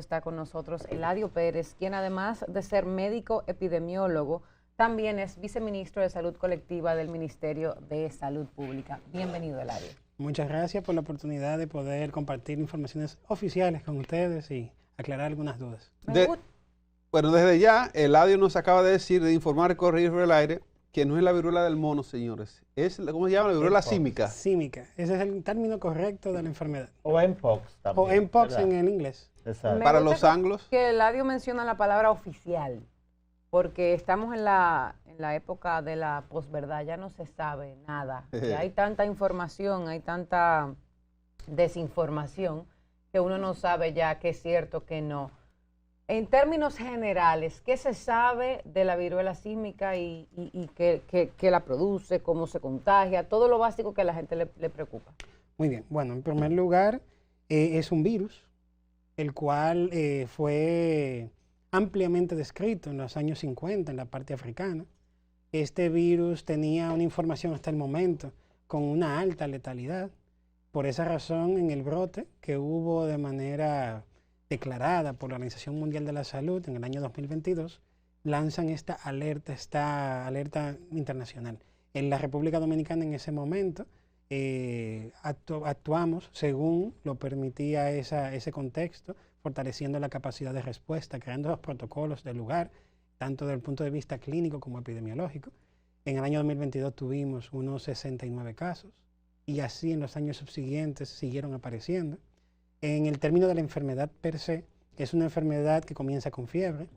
está con nosotros Eladio Pérez, quien además de ser médico epidemiólogo, también es viceministro de Salud Colectiva del Ministerio de Salud Pública. Bienvenido, Eladio. Muchas gracias por la oportunidad de poder compartir informaciones oficiales con ustedes y aclarar algunas dudas. Bueno, desde ya, Eladio nos acaba de decir, de informar, corregir sobre el aire, que no es la viruela del mono, señores. Es, ¿cómo se llama? La viruela símica. Símica. Ese es el término correcto de la enfermedad. O Mpox también. O Mpox ¿verdad? en el inglés. Exacto. Para los anglos. Que Eladio menciona la palabra oficial, porque estamos en la época de la posverdad, ya no se sabe nada. Ya hay tanta información, hay tanta desinformación, que uno no sabe ya qué es cierto, qué no. En términos generales, ¿qué se sabe de la viruela símica y qué la produce, cómo se contagia? Todo lo básico que a la gente le preocupa. Muy bien. Bueno, en primer lugar, es un virus, el cual fue ampliamente descrito en los años 50 en la parte africana. Este virus tenía una información hasta el momento con una alta letalidad. Por esa razón, en el brote que hubo de manera declarada por la Organización Mundial de la Salud en el año 2022, lanzan esta alerta internacional. En la República Dominicana en ese momento actuamos según lo permitía ese contexto, fortaleciendo la capacidad de respuesta, creando los protocolos del lugar, tanto desde el punto de vista clínico como epidemiológico. En el año 2022 tuvimos unos 69 casos y así en los años subsiguientes siguieron apareciendo. En el término de la enfermedad per se, es una enfermedad que comienza con fiebre,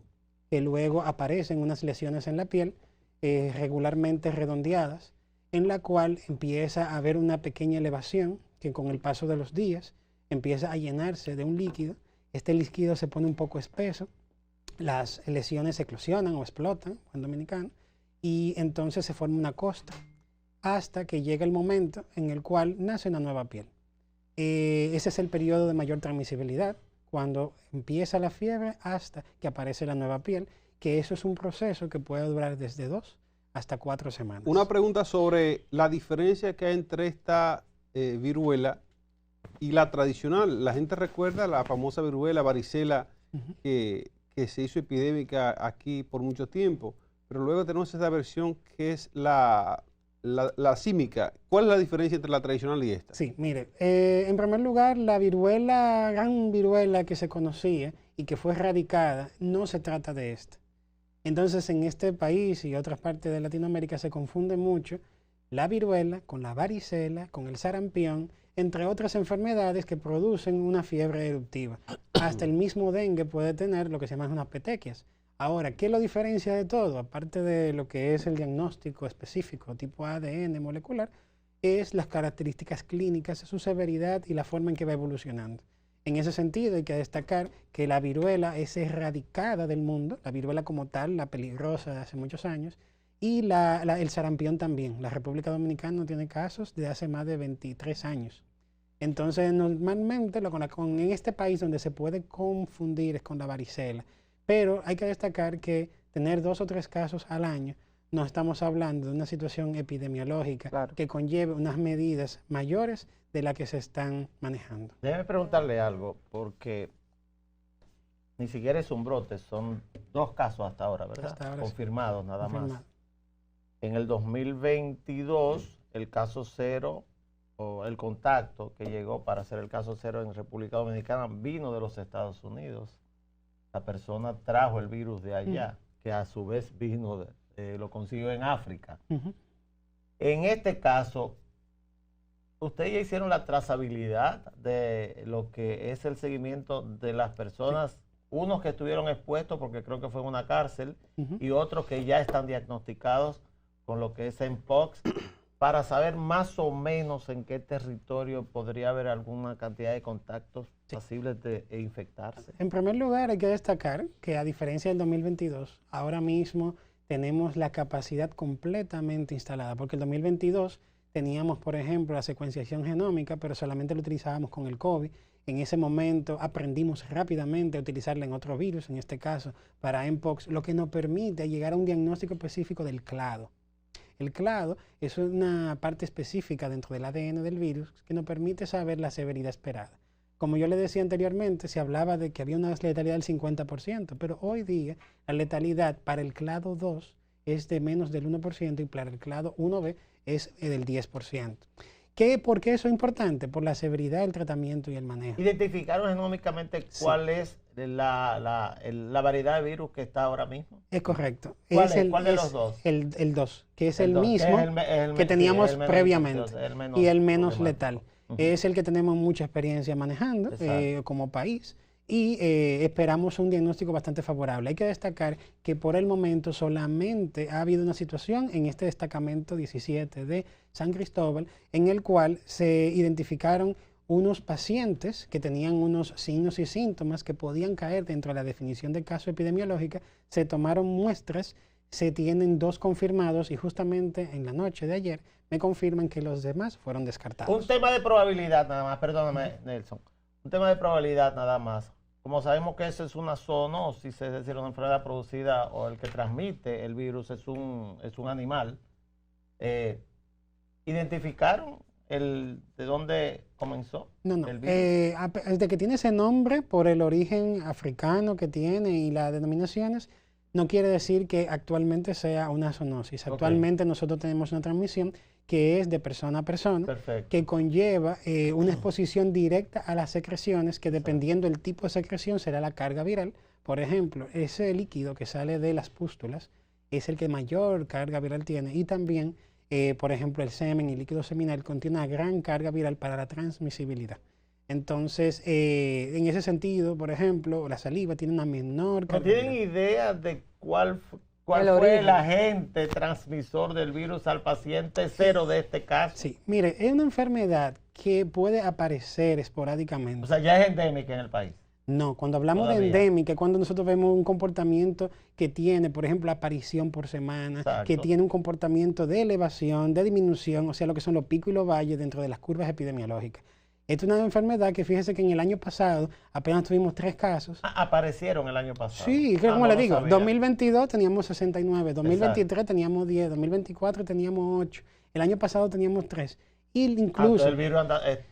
que luego aparecen unas lesiones en la piel regularmente redondeadas, en la cual empieza a haber una pequeña elevación que con el paso de los días empieza a llenarse de un líquido. Este líquido se pone un poco espeso, las lesiones eclosionan o explotan, en dominicano, y entonces se forma una costra, hasta que llega el momento en el cual nace una nueva piel. Ese es el periodo de mayor transmisibilidad, cuando empieza la fiebre hasta que aparece la nueva piel, que eso es un proceso que puede durar desde 2 hasta 4 semanas. Una pregunta sobre la diferencia que hay entre esta viruela y la tradicional. La gente recuerda la famosa viruela, varicela, que se hizo epidémica aquí por mucho tiempo, pero luego tenemos esta versión que es la símica. ¿Cuál es la diferencia entre la tradicional y esta? Sí, mire, en primer lugar, la gran viruela que se conocía y que fue erradicada, no se trata de esta. Entonces, en este país y otras partes de Latinoamérica se confunde mucho la viruela con la varicela, con el sarampión, entre otras enfermedades que producen una fiebre eruptiva. Hasta el mismo dengue puede tener lo que se llaman unas petequias. Ahora, ¿qué lo diferencia de todo? Aparte de lo que es el diagnóstico específico, tipo ADN molecular, es las características clínicas, su severidad y la forma en que va evolucionando. En ese sentido, hay que destacar que la viruela es erradicada del mundo, la viruela como tal, la peligrosa de hace muchos años, y el sarampión también. La República Dominicana no tiene casos de hace más de 23 años. Entonces, normalmente, en este país donde se puede confundir es con la varicela. Pero hay que destacar que tener 2 o 3 casos al año, no estamos hablando de una situación epidemiológica que conlleve unas medidas mayores de las que se están manejando. Déjeme preguntarle algo, porque ni siquiera es un brote, son 2 casos hasta ahora, ¿verdad? Hasta ahora confirmados, sí. nada más. En el 2022, el caso 0 o el contacto que llegó para hacer el caso 0 en República Dominicana vino de los Estados Unidos. La persona trajo el virus de allá, que a su vez lo consiguió en África. En este caso, ustedes ya hicieron la trazabilidad de lo que es el seguimiento de las personas, unos que estuvieron expuestos porque creo que fue en una cárcel, y otros que ya están diagnosticados con lo que es Mpox, para saber más o menos en qué territorio podría haber alguna cantidad de contactos posibles de infectarse. En primer lugar, hay que destacar que a diferencia del 2022, ahora mismo tenemos la capacidad completamente instalada, porque el 2022 teníamos, por ejemplo, la secuenciación genómica, pero solamente lo utilizábamos con el COVID. En ese momento aprendimos rápidamente a utilizarla en otro virus, en este caso para Mpox, lo que nos permite llegar a un diagnóstico específico del clado. El clado es una parte específica dentro del ADN del virus que nos permite saber la severidad esperada. como yo le decía anteriormente, se hablaba de que había una letalidad del 50%, pero hoy día la letalidad para el clado 2 es de menos del 1% y para el clado 1B es del 10%. ¿Por qué eso es importante? Por la severidad del tratamiento y el manejo. ¿Identificaron genómicamente cuál es la variedad de virus que está ahora mismo? Es correcto. ¿Cuál de los dos? El 2, que es el dos, mismo que teníamos previamente y el menos letal. Es el que tenemos mucha experiencia manejando como país y esperamos un diagnóstico bastante favorable. Hay que destacar que por el momento solamente ha habido una situación en este destacamento 17 de San Cristóbal en el cual se identificaron unos pacientes que tenían unos signos y síntomas que podían caer dentro de la definición de caso epidemiológica, se tomaron muestras, se tienen 2 confirmados y justamente en la noche de ayer me confirman que los demás fueron descartados. Un tema de probabilidad nada más, perdóname Nelson, un tema de probabilidad nada más. Como sabemos que eso es una zoonosis, es decir, una enfermedad producida o el que transmite el virus es un animal, ¿identificaron de dónde comenzó el virus? Desde que tiene ese nombre por el origen africano que tiene y las denominaciones, no quiere decir que actualmente sea una zoonosis. Actualmente nosotros tenemos una transmisión que es de persona a persona, que conlleva una exposición directa a las secreciones, que dependiendo del tipo de secreción será la carga viral. Por ejemplo, ese líquido que sale de las pústulas es el que mayor carga viral tiene y también, por ejemplo, el semen y líquido seminal contiene una gran carga viral para la transmisibilidad. Entonces, en ese sentido, por ejemplo, la saliva tiene una menor carga viral. ¿No tienen idea de cuál fue el agente transmisor del virus al paciente cero de este caso? Sí, mire, es una enfermedad que puede aparecer esporádicamente. O sea, ya es endémica en el país. No, cuando hablamos de endémica, cuando nosotros vemos un comportamiento que tiene, por ejemplo, aparición por semana, que tiene un comportamiento de elevación, de disminución, o sea, lo que son los picos y los valles dentro de las curvas epidemiológicas. Esta es una enfermedad que fíjese que en el año pasado apenas tuvimos 3 casos. Aparecieron el año pasado. Sí, como le digo, 2022 teníamos 69, 2023 teníamos 10, 2024 teníamos 8, el año pasado teníamos 3. Incluso, el virus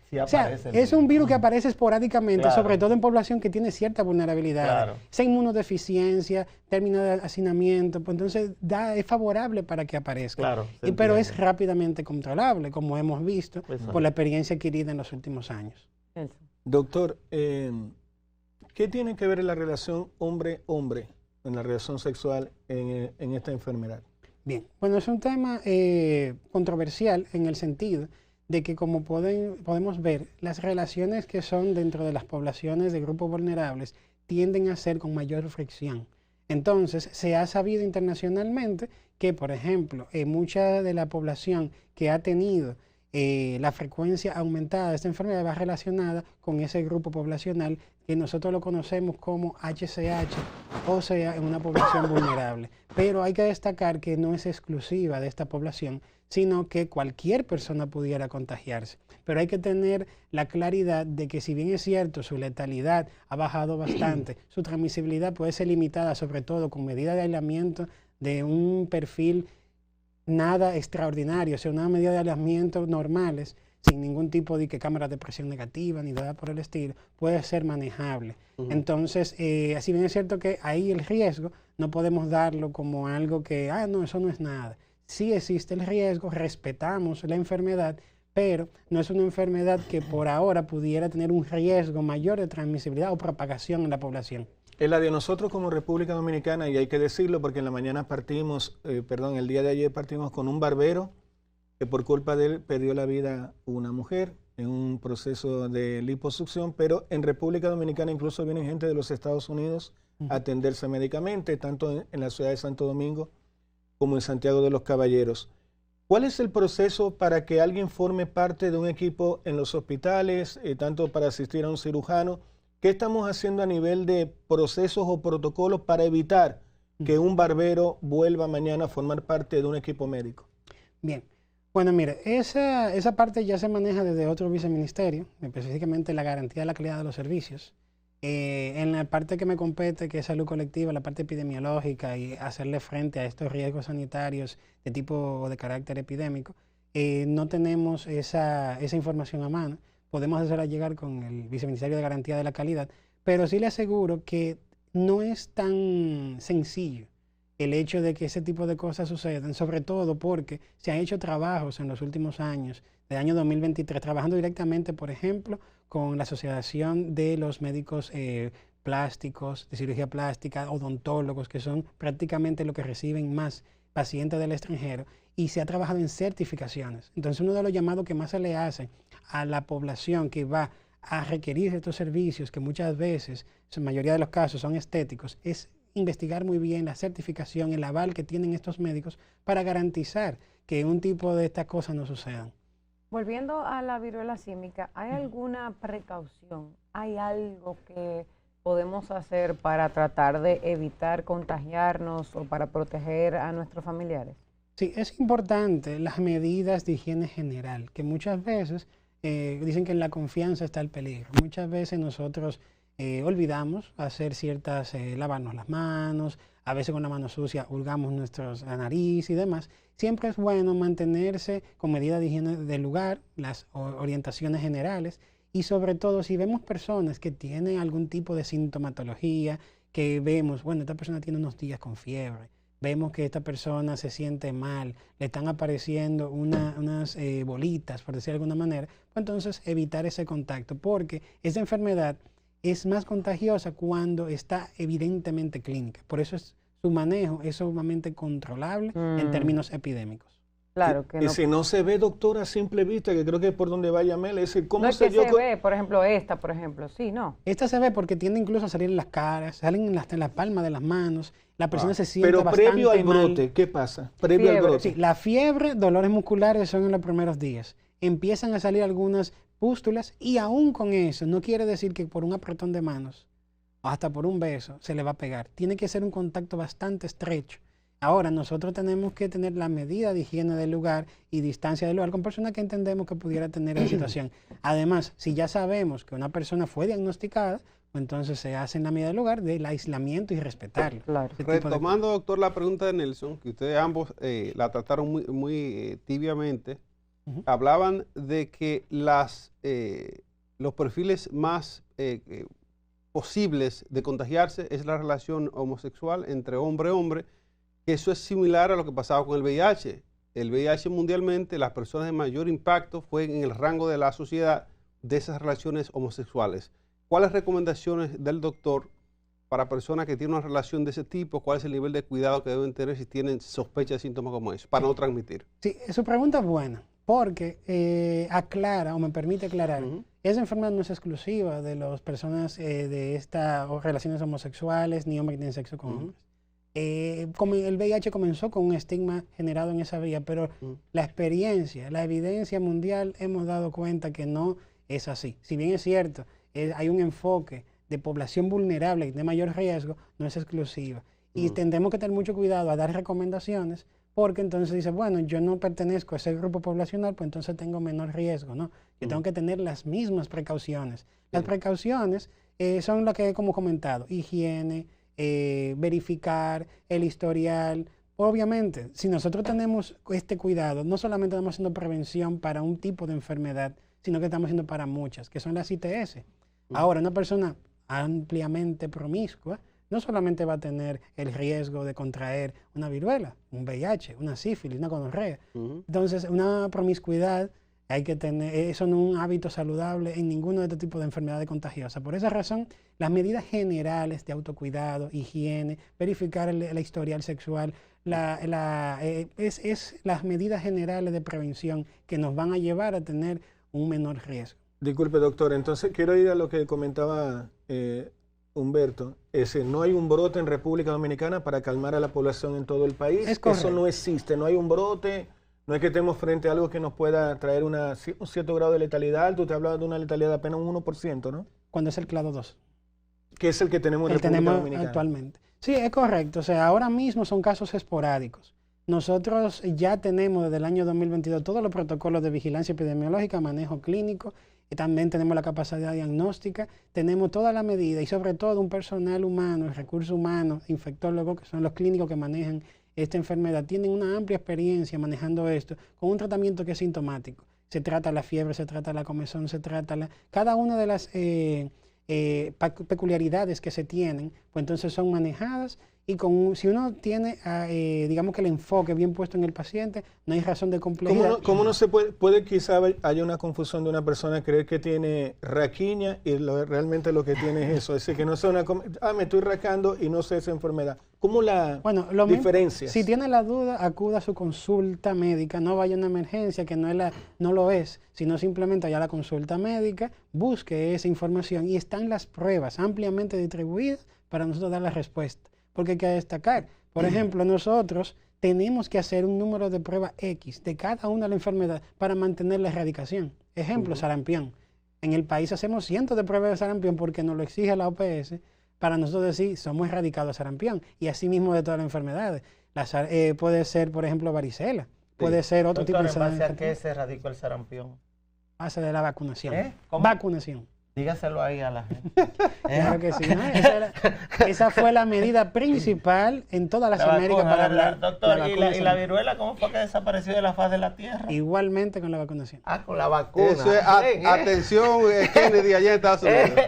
sí aparece, es un virus que aparece esporádicamente, sobre todo en población que tiene cierta vulnerabilidad, esa inmunodeficiencia, término de hacinamiento, pues entonces es favorable para que aparezca, pero es rápidamente controlable, como hemos visto por la experiencia adquirida en los últimos años. Doctor, ¿qué tiene que ver la relación hombre-hombre en la relación sexual en esta enfermedad? Bien, bueno, es un tema controversial en el sentido de que, como podemos ver, las relaciones que son dentro de las poblaciones de grupos vulnerables tienden a ser con mayor fricción. Entonces, se ha sabido internacionalmente que, por ejemplo, mucha de la población que ha tenido la frecuencia aumentada de esta enfermedad va relacionada con ese grupo poblacional que nosotros lo conocemos como HCH, o sea, en una población vulnerable. Pero hay que destacar que no es exclusiva de esta población, sino que cualquier persona pudiera contagiarse. Pero hay que tener la claridad de que, si bien es cierto, su letalidad ha bajado bastante, su transmisibilidad puede ser limitada, sobre todo con medidas de aislamiento de un perfil nada extraordinario, o sea, una medida de aislamiento normales, sin ningún tipo de cámara de presión negativa ni nada por el estilo, puede ser manejable. Entonces, si bien es cierto que ahí el riesgo no podemos darlo como algo que, no, eso no es nada. Sí existe el riesgo, respetamos la enfermedad, pero no es una enfermedad que por ahora pudiera tener un riesgo mayor de transmisibilidad o propagación en la población. La de nosotros como República Dominicana, y hay que decirlo porque en la mañana el día de ayer partimos con un barbero que por culpa de él perdió la vida una mujer en un proceso de liposucción, pero en República Dominicana incluso viene gente de los Estados Unidos a atenderse médicamente, tanto en la ciudad de Santo Domingo como en Santiago de los Caballeros. ¿Cuál es el proceso para que alguien forme parte de un equipo en los hospitales, tanto para asistir a un cirujano? ¿Qué estamos haciendo a nivel de procesos o protocolos para evitar que un barbero vuelva mañana a formar parte de un equipo médico? Bien, bueno, mire, esa parte ya se maneja desde otro viceministerio, específicamente la garantía de la calidad de los servicios. En la parte que me compete, que es salud colectiva, la parte epidemiológica y hacerle frente a estos riesgos sanitarios de tipo o de carácter epidémico, no tenemos esa información a mano, podemos hacerla llegar con el Viceministerio de Garantía de la Calidad, pero sí le aseguro que no es tan sencillo el hecho de que ese tipo de cosas sucedan, sobre todo porque se han hecho trabajos en los últimos años, del año 2023, trabajando directamente, por ejemplo, con la Asociación de los Médicos Plásticos, de Cirugía Plástica, odontólogos, que son prácticamente los que reciben más pacientes del extranjero, y se ha trabajado en certificaciones. Entonces, uno de los llamados que más se le hace a la población que va a requerir estos servicios, que muchas veces, en la mayoría de los casos, son estéticos, es investigar muy bien la certificación, el aval que tienen estos médicos para garantizar que un tipo de estas cosas no sucedan. Volviendo a la viruela símica, ¿hay alguna precaución? ¿Hay algo que podemos hacer para tratar de evitar contagiarnos o para proteger a nuestros familiares? Sí, es importante las medidas de higiene general, que muchas veces dicen que en la confianza está el peligro. Muchas veces nosotros olvidamos hacer ciertas, lavarnos las manos, a veces con la mano sucia hurgamos la nariz y demás. Siempre es bueno mantenerse con medidas de higiene del lugar, las orientaciones generales, y sobre todo si vemos personas que tienen algún tipo de sintomatología, que vemos, bueno, esta persona tiene unos días con fiebre, vemos que esta persona se siente mal, le están apareciendo unas bolitas, por decir de alguna manera, pues entonces evitar ese contacto, porque esa enfermedad es más contagiosa cuando está evidentemente clínica. Por eso su manejo es sumamente controlable en términos epidémicos. Claro que y no. si no se ve, doctora, a simple vista, que creo que es por donde va Yamel, es decir, ¿cómo No es sé que yo? se ve, por ejemplo, esta, por ejemplo, sí, ¿no? Esta se ve porque tiende incluso a salir en las caras, salen en la palma de las manos, la persona se siente Pero bastante previo al mal. brote, ¿qué pasa? Previo Fiebre, al brote. Sí, la fiebre, dolores musculares son en los primeros días. Empiezan a salir algunas pústulas y aún con eso no quiere decir que por un apretón de manos o hasta por un beso se le va a pegar. Tiene que ser un contacto bastante estrecho. Ahora, nosotros tenemos que tener la medida de higiene del lugar y distancia del lugar con personas que entendemos que pudiera tener esa situación. Además, si ya sabemos que una persona fue diagnosticada, pues entonces se hace en la medida del lugar del aislamiento y respetarlo. Claro. Retomando, doctor, la pregunta de Nelson, que ustedes ambos la trataron muy tibiamente, hablaban de que los perfiles más posibles de contagiarse es la relación homosexual entre hombre y hombre, que eso es similar a lo que pasaba con el VIH. El VIH mundialmente, las personas de mayor impacto fue en el rango de la sociedad de esas relaciones homosexuales. ¿Cuáles recomendaciones del doctor para personas que tienen una relación de ese tipo? ¿Cuál es el nivel de cuidado que deben tener si tienen sospecha de síntomas como eso, para no transmitir? Sí, su pregunta es buena, porque aclara o me permite aclarar, esa enfermedad no es exclusiva de las personas de estas relaciones homosexuales ni hombres que tienen sexo con hombres. Como el VIH comenzó con un estigma generado en esa vía, pero la experiencia, la evidencia mundial, hemos dado cuenta que no es así. Si bien es cierto, hay un enfoque de población vulnerable y de mayor riesgo, no es exclusiva. Y tendremos que tener mucho cuidado a dar recomendaciones, porque entonces dice, bueno, yo no pertenezco a ese grupo poblacional, pues entonces tengo menor riesgo, ¿no? Yo tengo que tener las mismas precauciones. Las precauciones son lo que como comentado, higiene, verificar el historial. Obviamente, si nosotros tenemos este cuidado, no solamente estamos haciendo prevención para un tipo de enfermedad, sino que estamos haciendo para muchas, que son las ITS. Ahora, una persona ampliamente promiscua no solamente va a tener el riesgo de contraer una viruela, un VIH, una sífilis, una gonorrea. Entonces, una promiscuidad hay que tener, eso no es un hábito saludable en ninguno de estos tipos de enfermedades contagiosas. Por esa razón, las medidas generales de autocuidado, higiene, verificar la historial sexual, es las medidas generales de prevención que nos van a llevar a tener un menor riesgo. Disculpe, doctor, entonces quiero ir a lo que comentaba Humberto. No hay un brote en República Dominicana para calmar a la población en todo el país. Eso no existe, no hay un brote. No es que estemos frente a algo que nos pueda traer un cierto grado de letalidad. Tú te hablabas de una letalidad de apenas un 1%, ¿no? Cuando es el clado 2. Que es el que tenemos en República Dominicana. Actualmente. Sí, es correcto. O sea, ahora mismo son casos esporádicos. Nosotros ya tenemos desde el año 2022 todos los protocolos de vigilancia epidemiológica, manejo clínico, y también tenemos la capacidad diagnóstica, tenemos toda la medida y sobre todo un personal humano, el recurso humano, infectólogos, que son los clínicos que manejan esta enfermedad, tienen una amplia experiencia manejando esto con un tratamiento que es sintomático. se trata la fiebre, se trata la comezón, se trata cada una de las peculiaridades que se tienen, pues entonces son manejadas y si uno tiene, digamos que el enfoque bien puesto en el paciente, no hay razón de complejidad. ¿Cómo no se puede quizá haya una confusión de una persona creer que tiene raquiña y realmente lo que tiene es eso? Es decir, que no sea me estoy racando y no sé esa enfermedad. ¿Cómo la diferencia? Si tiene la duda, acuda a su consulta médica, no vaya a una emergencia que no lo es, sino simplemente vaya a la consulta médica, busque esa información y están las pruebas ampliamente distribuidas para nosotros dar la respuesta. Porque hay que destacar, por ejemplo, nosotros tenemos que hacer un número de prueba X de cada una de las enfermedades para mantener la erradicación. Ejemplo, sarampión. En el país hacemos cientos de pruebas de sarampión porque nos lo exige la OPS para nosotros decir somos erradicados de sarampión y así mismo de todas las enfermedades. Puede ser, por ejemplo, varicela, puede ser otro tipo de enfermedad. ¿En base a qué se erradicó el sarampión? Base de la vacunación. Vacunación. Dígaselo ahí a la gente. Claro que sí, ¿no? Esa fue la medida principal en todas las Américas para hablar. Doctor, ¿y la viruela cómo fue que desapareció de la faz de la Tierra? Igualmente con la vacunación. Con la vacuna. Eso es, atención, Kennedy allá en Estados Unidos.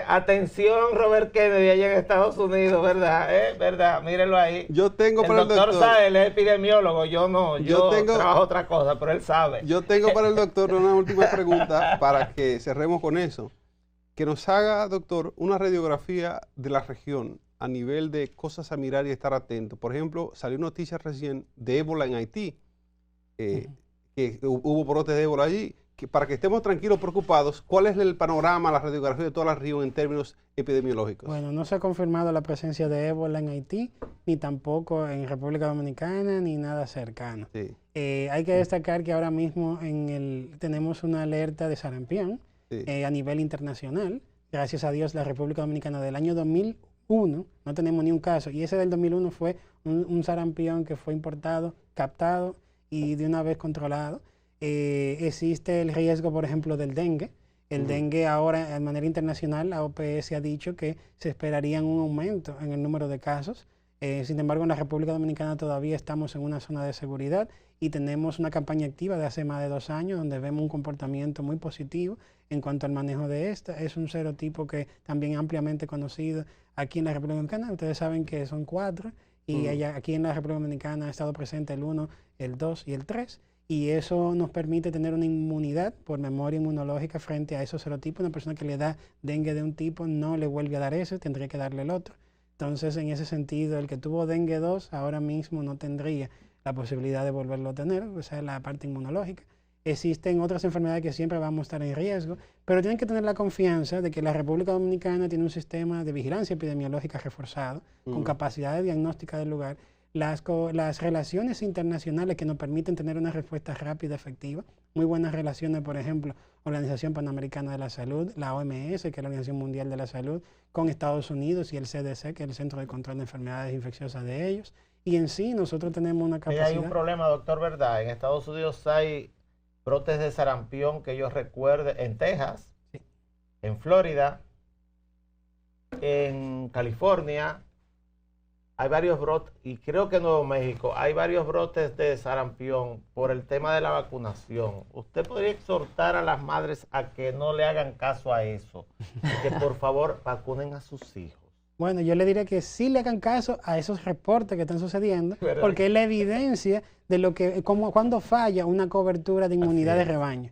Atención, Robert Kennedy allá en Estados Unidos, ¿verdad? ¿Verdad? Mírenlo ahí. Yo tengo para el doctor sabe, él es epidemiólogo, yo no. Yo trabajo otra cosa, pero él sabe. Yo tengo para el doctor una última pregunta para que cerremos con eso. Que nos haga, doctor, una radiografía de la región a nivel de cosas a mirar y estar atento. Por ejemplo, salió noticia recién de ébola en Haití, que hubo brotes de ébola allí. Para que estemos tranquilos, preocupados, ¿cuál es el panorama, la radiografía de toda la región en términos epidemiológicos? Bueno, no se ha confirmado la presencia de ébola en Haití, ni tampoco en República Dominicana, ni nada cercano. Sí. Hay que destacar que ahora mismo tenemos una alerta de sarampión. Sí. A nivel internacional. Gracias a Dios, la República Dominicana del año 2001 no tenemos ni un caso. Y ese del 2001 fue un sarampión que fue importado, captado y de una vez controlado. Existe el riesgo, por ejemplo, del dengue. El dengue ahora, de manera internacional, la OPS ha dicho que se esperaría un aumento en el número de casos. Sin embargo, en la República Dominicana todavía estamos en una zona de seguridad y tenemos una campaña activa de hace más de 2 años donde vemos un comportamiento muy positivo en cuanto al manejo de esta. Es un serotipo que también ampliamente conocido aquí en la República Dominicana. Ustedes saben que son 4 y aquí en la República Dominicana ha estado presente el 1, el 2 y el 3. Y eso nos permite tener una inmunidad por memoria inmunológica frente a esos serotipos. Una persona que le da dengue de un tipo no le vuelve a dar ese, tendría que darle el otro. Entonces, en ese sentido, el que tuvo dengue 2 ahora mismo no tendría la posibilidad de volverlo a tener, o sea, la parte inmunológica. Existen otras enfermedades que siempre vamos a estar en riesgo, pero tienen que tener la confianza de que la República Dominicana tiene un sistema de vigilancia epidemiológica reforzado, con capacidad de diagnóstica del lugar, las relaciones internacionales que nos permiten tener una respuesta rápida y efectiva, muy buenas relaciones, por ejemplo, Organización Panamericana de la Salud, la OMS, que es la Organización Mundial de la Salud, con Estados Unidos y el CDC, que es el Centro de Control de Enfermedades Infecciosas de ellos. Y en sí nosotros tenemos una capacidad. Hay un problema, doctor, ¿verdad? En Estados Unidos hay brotes de sarampión que yo recuerde en Texas, sí, en Florida, en California. Hay varios brotes, y creo que en Nuevo México, hay varios brotes de sarampión por el tema de la vacunación. ¿Usted podría exhortar a las madres a que no le hagan caso a eso? Y que por favor vacunen a sus hijos. Bueno, yo le diría que sí le hagan caso a esos reportes que están sucediendo, porque es la evidencia de lo que, cuando falla una cobertura de inmunidad de rebaño.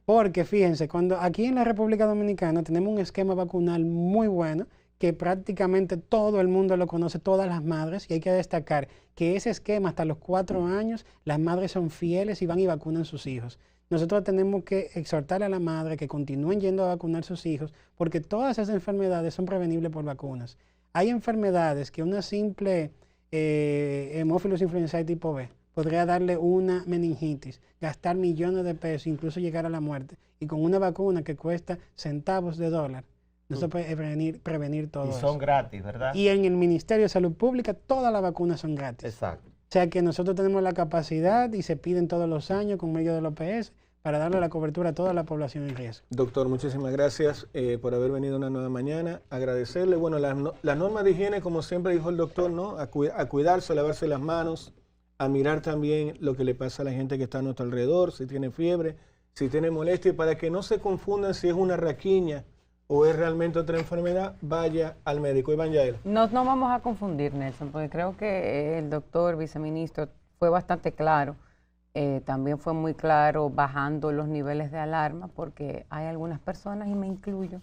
Porque fíjense, cuando aquí en la República Dominicana tenemos un esquema vacunal muy bueno, que prácticamente todo el mundo lo conoce, todas las madres, y hay que destacar que ese esquema hasta los 4 años, las madres son fieles y van y vacunan sus hijos. Nosotros tenemos que exhortar a la madre que continúen yendo a vacunar sus hijos, porque todas esas enfermedades son prevenibles por vacunas. Hay enfermedades que una simple Haemophilus influenzae tipo B podría darle una meningitis, gastar millones de pesos, incluso llegar a la muerte, y con una vacuna que cuesta centavos de dólar, no se puede prevenir todo eso. Y son gratis, ¿verdad? Y en el Ministerio de Salud Pública todas las vacunas son gratis. Exacto. O sea que nosotros tenemos la capacidad y se piden todos los años con medio del OPS para darle la cobertura a toda la población en riesgo. Doctor, muchísimas gracias por haber venido una nueva mañana. Agradecerle. Bueno, las normas de higiene, como siempre dijo el doctor, ¿no? A cuidarse, a lavarse las manos, a mirar también lo que le pasa a la gente que está a nuestro alrededor, si tiene fiebre, si tiene molestia, y para que no se confundan si es una raquiña o es realmente otra enfermedad, vaya al médico. Iván Yael. No vamos a confundir, Nelson, porque creo que el doctor viceministro fue bastante claro. También fue muy claro bajando los niveles de alarma, porque hay algunas personas, y me incluyo,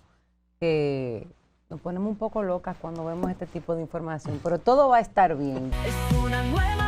que nos ponemos un poco locas cuando vemos este tipo de información, pero todo va a estar bien. Es una nueva